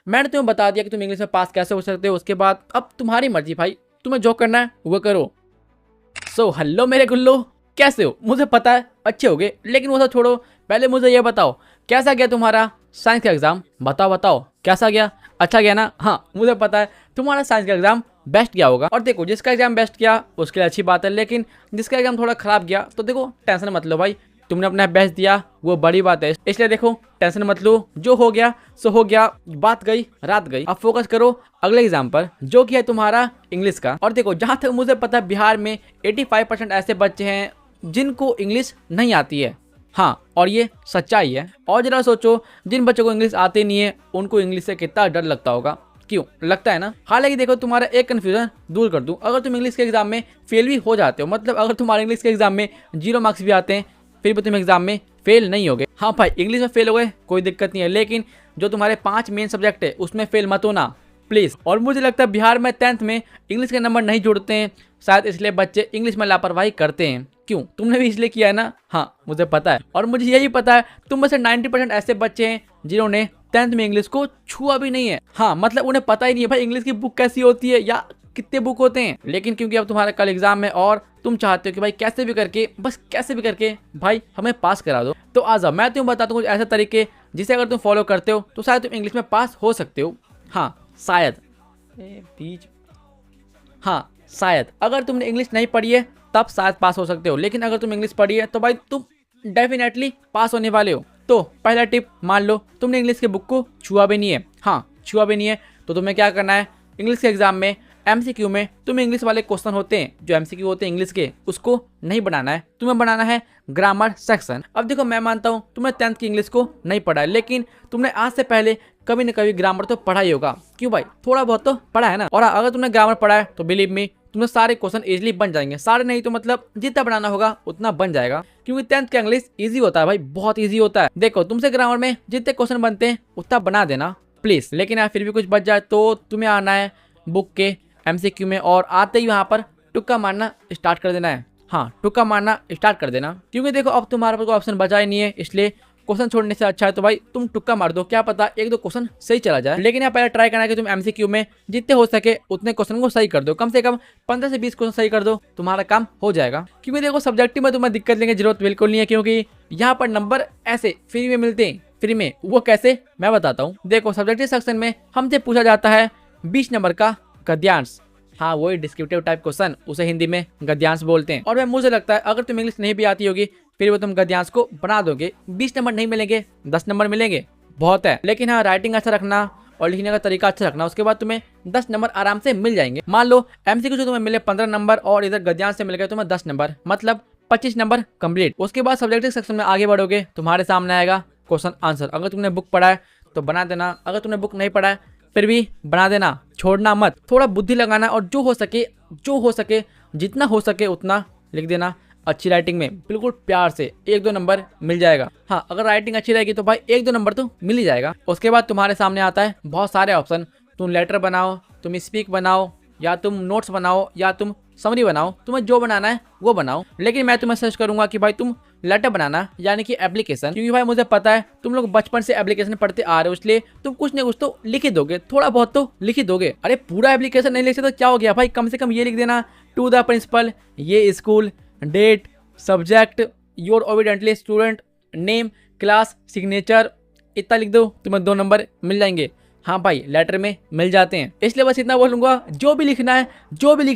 मैंने तुम्हें बता दिया कि तुम इंग्लिश में पास कैसे हो सकते हो। उसके बाद अब तुम्हारी मर्जी भाई, तुम्हें जो करना है वो करो। सो हेलो मेरे गुल्लो, कैसे हो? मुझे पता है अच्छे हो गए, लेकिन वो सब छोड़ो, पहले मुझे ये बताओ कैसा गया तुम्हारा साइंस का एग्जाम। बताओ बताओ कैसा गया? अच्छा गया ना? हाँ मुझे पता है तुम्हारा साइंस का एग्जाम बेस्ट गया होगा। और देखो जिसका एग्जाम बेस्ट गया उसके लिए अच्छी बात है, लेकिन जिसका एग्जाम थोड़ा खराब गया तो देखो टेंशन मत लो भाई, तुमने अपना बेस्ट दिया वो बड़ी बात है। इसलिए देखो टेंशन मत लो, जो हो गया सो हो गया, बात गई रात गई। अब फोकस करो अगले एग्जाम पर जो कि है तुम्हारा इंग्लिश का। और देखो जहां तक मुझे पता है बिहार में 85% ऐसे बच्चे हैं जिनको इंग्लिश नहीं आती है। हाँ और ये सच्चाई है। और जरा सोचो जिन बच्चों को इंग्लिश आती नहीं है उनको इंग्लिश से कितना डर लगता होगा। क्यों लगता है ना? हालांकि देखो तुम्हारा एक कंफ्यूजन दूर कर दूं, अगर तुम इंग्लिश के एग्जाम में फेल भी हो जाते हो, मतलब अगर तुम्हारे इंग्लिश के एग्जाम में 0 मार्क्स भी आते हैं फिर भी तुम एग्जाम में फेल नहीं होगे। हाँ भाई इंग्लिश में फेल हो गए कोई दिक्कत नहीं है, लेकिन जो तुम्हारे 5 मेन सब्जेक्ट है उसमें फेल मत होना प्लीज। और मुझे लगता है बिहार में 10th में इंग्लिश के नंबर नहीं जुड़ते हैं, शायद इसलिए बच्चे इंग्लिश में लापरवाही करते हैं। क्यों? तुमने भी इसलिए किया है ना? हाँ मुझे पता है, और मुझे यही पता है तुम में से 90% ऐसे बच्चे हैं जिन्होंने 10th में इंग्लिश को छुआ भी नहीं है। हाँ मतलब उन्हें पता ही नहीं है भाई इंग्लिश की बुक कैसी होती है या कितने बुक होते हैं। लेकिन क्योंकि अब तुम्हारा कल एग्जाम है और तुम चाहते हो कि भाई कैसे भी करके, बस कैसे भी करके भाई हमें पास करा दो, तो आ जाओ मैं तुम्हें बताता हूँ कुछ ऐसे तरीके जिसे अगर तुम फॉलो करते हो तो शायद तुम इंग्लिश में पास हो सकते हो। हाँ शायद बीच हाँ शायद अगर तुमने इंग्लिश नहीं पढ़ी है तब शायद पास हो सकते हो, लेकिन अगर तुम इंग्लिश पढ़ी है तो भाई तुम डेफिनेटली पास होने वाले हो। तो पहला टिप, मान लो तुमने इंग्लिश के बुक को छुआ भी नहीं है। हाँ छुआ भी नहीं है तो तुम्हें क्या करना है, इंग्लिश के एग्जाम में MCQ में तुम्हें इंग्लिश वाले क्वेश्चन होते हैं जो MCQ होते हैं इंग्लिश के, उसको नहीं बनाना है, तुम्हें बनाना है ग्रामर सेक्शन। अब देखो मैं मानता हूँ तुमने 10th की इंग्लिश को नहीं पढ़ा है, लेकिन तुमने आज से पहले कभी न कभी ग्रामर तो पढ़ा ही होगा। क्यों भाई? थोड़ा बहुत तो पढ़ा है ना। और अगर तुमने ग्रामर पढ़ा है तो बिलीव मी तुम्हें सारे क्वेश्चन इजीली बन जाएंगे, सारे नहीं तो मतलब जितना बनाना होगा उतना बन जाएगा, क्योंकि 10th का इंग्लिश इजी होता है भाई, बहुत इजी होता है। देखो तुमसे ग्रामर में जितने क्वेश्चन बनते हैं उतना बना देना प्लीज। लेकिन यार फिर भी कुछ बच जाए तो तुम्हें आना है बुक के MCQ में और आते ही वहां पर तुक्का मारना स्टार्ट कर देना है। हाँ तुक्का मारना स्टार्ट कर देना, क्योंकि देखो अब तुम्हारे पास कोई ऑप्शन बचा ही नहीं है, इसलिए क्वेश्चन छोड़ने से अच्छा है तो भाई तुम तुक्का मार दो, क्या पता 1-2 क्वेश्चन सही चला जाए। लेकिन यहाँ पहले ट्राई करना है कि तुम MCQ में जितने हो सके उतने क्वेश्चन को सही कर दो, कम से कम 15 से 20 क्वेश्चन सही कर दो, तुम्हारा काम हो जाएगा। क्योंकि देखो सब्जेक्टिव में तुम्हें दिक्कत लेने की जरूरत बिल्कुल नहीं है, क्योंकि यहाँ पर नंबर ऐसे फ्री में मिलते हैं। फ्री में वो कैसे मैं बताता हूँ। देखो सब्जेक्टिव सेक्शन में हमसे पूछा जाता है 20 नंबर का गद्यांश। हाँ वही डिस्क्रिप्टिव टाइप क्वेश्चन, उसे हिंदी में गद्यांश बोलते हैं। और मैं मुझे लगता है अगर तुम इंग्लिश नहीं भी आती होगी फिर वो तुम गद्यांश को बना दोगे। 20 नंबर नहीं मिलेंगे, 10 नंबर मिलेंगे, बहुत है। लेकिन हाँ राइटिंग अच्छा रखना और लिखने का तरीका अच्छा रखना, उसके बाद तुम्हें 10 नंबर आराम से मिल जाएंगे। मान लो MCQ से तुम्हें मिले 15 नंबर और इधर गद्यांश से मिल गए तुम्हें 10 नंबर, मतलब 25 नंबर कंप्लीट। उसके बाद सब्जेक्टिव सेक्शन में आगे बढ़ोगे, तुम्हारे सामने आएगा क्वेश्चन आंसर। अगर तुमने बुक पढ़ा है तो बना देना, अगर तुमने बुक नहीं पढ़ा है फिर भी बना देना, छोड़ना मत, थोड़ा बुद्धि लगाना और जो हो सके जितना हो सके उतना लिख देना अच्छी राइटिंग में, बिल्कुल प्यार से 1-2 नंबर मिल जाएगा। हाँ अगर राइटिंग अच्छी रहेगी तो भाई 1-2 नंबर तो मिल ही जाएगा। उसके बाद तुम्हारे सामने आता है बहुत सारे ऑप्शन, तुम लेटर बनाओ, तुम स्पीक बनाओ, या तुम नोट्स बनाओ, या तुम समरी बनाओ, तुम्हें जो बनाना है वो बनाओ। लेकिन मैं तुम्हें सजेस्ट करूंगा कि भाई तुम लेटर बनाना, यानी कि एप्लीकेशन, क्योंकि भाई मुझे पता है तुम लोग बचपन से एप्लीकेशन पढ़ते आ रहे हो, इसलिए तुम कुछ न कुछ तो लिख ही दोगे, थोड़ा बहुत तो लिख ही दोगे। अरे पूरा एप्लीकेशन नहीं लिख सकते तो क्या हो गया भाई, कम से कम ये लिख देना, टू द प्रिंसिपल, ये school, date, subject, your obediently student, name, class, signature, इतना लिख दो, तुम्हें 2 नंबर मिल जाएंगे। हाँ भाई लेटर में मिल जाते हैं, इसलिए बस इतना बोलूंगा, जो भी लिखना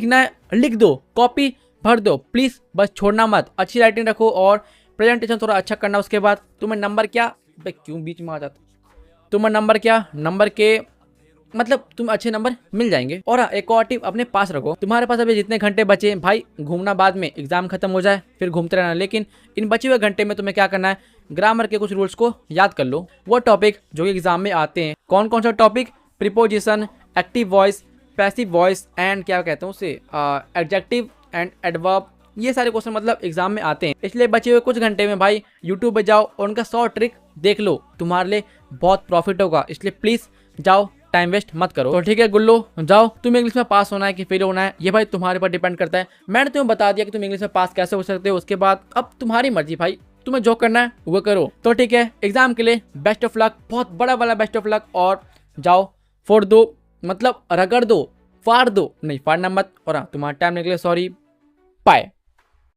है लिख दो, कॉपी भर दो प्लीज, बस छोड़ना मत। अच्छी राइटिंग रखो और प्रेजेंटेशन थोड़ा अच्छा करना। उसके बाद तुम्हें नंबर क्या, क्यों बीच में आ जाता, तुम्हें नंबर क्या, नंबर के मतलब तुम अच्छे नंबर मिल जाएंगे। और एक और टिप अपने पास रखो, तुम्हारे पास अभी जितने घंटे बचे भाई, घूमना बाद में, एग्जाम खत्म हो जाए फिर घूमते रहना, लेकिन इन बचे हुए घंटे में तुम्हें क्या करना है, ग्रामर के कुछ रूल्स को याद कर लो, वो टॉपिक जो कि एग्जाम में आते हैं। कौन कौन सा topic? Preposition, active voice, passive voice and क्या कहते हैं उसे, एडजेक्टिव एंड एडवर्ब, ये सारे क्वेश्चन मतलब एग्जाम में आते हैं। इसलिए बचे हुए कुछ घंटे में भाई यूट्यूब पे जाओ और उनका 100 ट्रिक देख लो, तुम्हारे लिए बहुत प्रॉफिट होगा, इसलिए प्लीज जाओ, टाइम वेस्ट मत करो। तो ठीक है गुल्लो, जाओ, तुम इंग्लिश में पास होना है कि फेल होना है ये भाई तुम्हारे पर डिपेंड करता है। मैंने तुम्हें बता दिया कि तुम इंग्लिश में पास कैसे हो सकते हो, उसके बाद अब तुम्हारी मर्जी भाई, तुम्हें जो करना है वो करो। तो ठीक है, एग्जाम के लिए बेस्ट ऑफ लक, बहुत बड़ा वाला बेस्ट ऑफ लक, और जाओ फोड़ दो, मतलब रगड़ दो, फाड़ दो, नहीं फाड़ना मत। और हाँ तुम्हारा टाइम निकले, सॉरी, बाय।